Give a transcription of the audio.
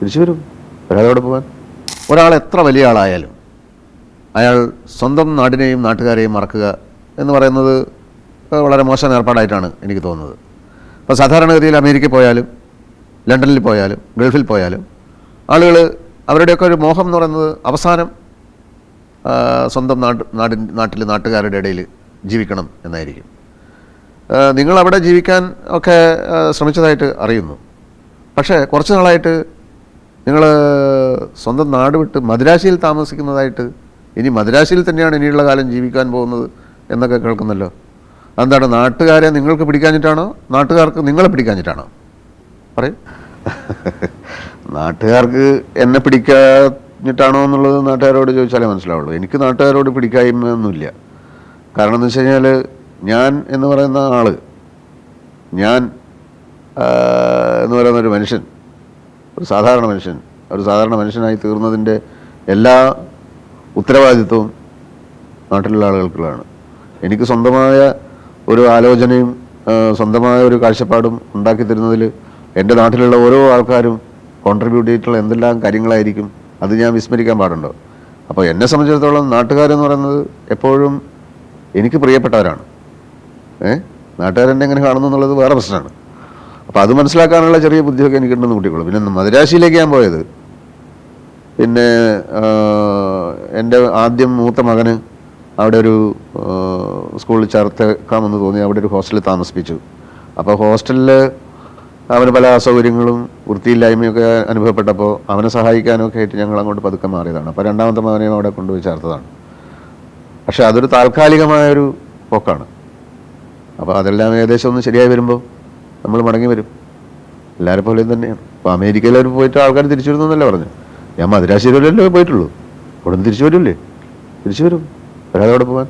തിരിച്ചു വരും. വരാതെ അവിടെ പോകാൻ. ഒരാൾ എത്ര വലിയ ആളായാലും അയാൾ സ്വന്തം നാടിനെയും നാട്ടുകാരെയും മറക്കുക എന്ന് പറയുന്നത് വളരെ മോശം ഏർപ്പാടായിട്ടാണ് എനിക്ക് തോന്നുന്നത്. അപ്പോൾ സാധാരണഗതിയിൽ അമേരിക്കയിൽ പോയാലും ലണ്ടനിൽ പോയാലും ഗൾഫിൽ പോയാലും ആളുകൾ അവരുടെയൊക്കെ ഒരു മോഹം എന്ന് പറയുന്നത് അവസാനം സ്വന്തം നാട്ടിൽ നാട്ടുകാരുടെ ഇടയിൽ ജീവിക്കണം എന്നായിരിക്കും. നിങ്ങളവിടെ ജീവിക്കാൻ ഒക്കെ ശ്രമിച്ചതായിട്ട് അറിയുന്നു. പക്ഷേ കുറച്ച് നാളായിട്ട് നിങ്ങൾ സ്വന്തം നാട് വിട്ട് മദ്രാശിയിൽ താമസിക്കുന്നതായിട്ട്, ഇനി മദ്രാശിയിൽ തന്നെയാണ് ഇനിയുള്ള കാലം ജീവിക്കാൻ പോകുന്നത് എന്നൊക്കെ കേൾക്കുന്നല്ലോ. അതെന്താണ്, നാട്ടുകാരെ നിങ്ങൾക്ക് പിടിക്കാഞ്ഞിട്ടാണോ നാട്ടുകാർക്ക് നിങ്ങളെ പിടിക്കാഞ്ഞിട്ടാണോ? പറയും. നാട്ടുകാർക്ക് എന്നെ പിടിക്കാഞ്ഞിട്ടാണോ എന്നുള്ളത് നാട്ടുകാരോട് ചോദിച്ചാലേ മനസ്സിലാവുള്ളൂ. എനിക്ക് നാട്ടുകാരോട് പിടിക്കായ്മയൊന്നുമില്ല. കാരണം എന്ന് വെച്ച് കഴിഞ്ഞാൽ ഞാൻ എന്ന് പറയുന്ന ആൾ, ഞാൻ എന്ന് പറയുന്ന ഒരു മനുഷ്യൻ, ഒരു സാധാരണ മനുഷ്യനായി തീർന്നതിൻ്റെ എല്ലാ ഉത്തരവാദിത്വവും നാട്ടിലുള്ള ആളുകൾക്കുള്ളതാണ്. എനിക്ക് സ്വന്തമായ ഒരു ആലോചനയും സ്വന്തമായ ഒരു കാഴ്ചപ്പാടും ഉണ്ടാക്കി തരുന്നതിൽ എൻ്റെ നാട്ടിലുള്ള ഓരോ ആൾക്കാരും കോൺട്രിബ്യൂട്ട് ചെയ്തിട്ടുള്ള എന്തെല്ലാം കാര്യങ്ങളായിരിക്കും, അത് ഞാൻ വിസ്മരിക്കാൻ പാടുണ്ടോ? അപ്പോൾ എന്നെ സംബന്ധിച്ചിടത്തോളം നാട്ടുകാരെന്ന് പറയുന്നത് എപ്പോഴും എനിക്ക് പ്രിയപ്പെട്ടവരാണ്. നാട്ടുകാരെന്നെ എങ്ങനെ കാണുന്നു എന്നുള്ളത് വേറെ പ്രശ്നമാണ്. അപ്പോൾ അത് മനസ്സിലാക്കാനുള്ള ചെറിയ ബുദ്ധിയൊക്കെ എനിക്കുണ്ടെന്ന് കൂട്ടിക്കോളൂ. പിന്നെ മദ്രാശിയിലേക്ക് ഞാൻ പോയത്, പിന്നെ എൻ്റെ ആദ്യം മൂത്ത മകന് അവിടെ ഒരു സ്കൂളിൽ ചേർത്തേക്കാമെന്ന് തോന്നി അവിടെ ഒരു ഹോസ്റ്റലിൽ താമസിപ്പിച്ചു. അപ്പോൾ ഹോസ്റ്റലിൽ അവന് പല അസൗകര്യങ്ങളും വൃത്തിയില്ലായ്മയൊക്കെ അനുഭവപ്പെട്ടപ്പോൾ അവനെ സഹായിക്കാനൊക്കെ ആയിട്ട് ഞങ്ങൾ അങ്ങോട്ട് പതുക്കെ മാറിയതാണ്. അപ്പോൾ രണ്ടാമത്തെ മകനെയും അവിടെ കൊണ്ടുപോയി ചേർത്തതാണ്. പക്ഷേ അതൊരു താൽക്കാലികമായൊരു പോക്കാണ്. അപ്പോൾ അതെല്ലാം ഏകദേശം ഒന്ന് ശരിയായി വരുമ്പോൾ നമ്മൾ മടങ്ങി വരും. എല്ലാവരും പോലെയും തന്നെയാണ്. അപ്പോൾ അമേരിക്കയിൽ പോയിട്ട് ആൾക്കാർ തിരിച്ചു വരുന്നതല്ലേ പറഞ്ഞു. ഞാൻ മദ്രാശിയിലല്ലേ പോയിട്ടുള്ളൂ. അവിടെ നിന്ന് തിരിച്ചു വരില്ലേ? തിരിച്ചു വരും. വരാതെ അവിടെ പോകാൻ.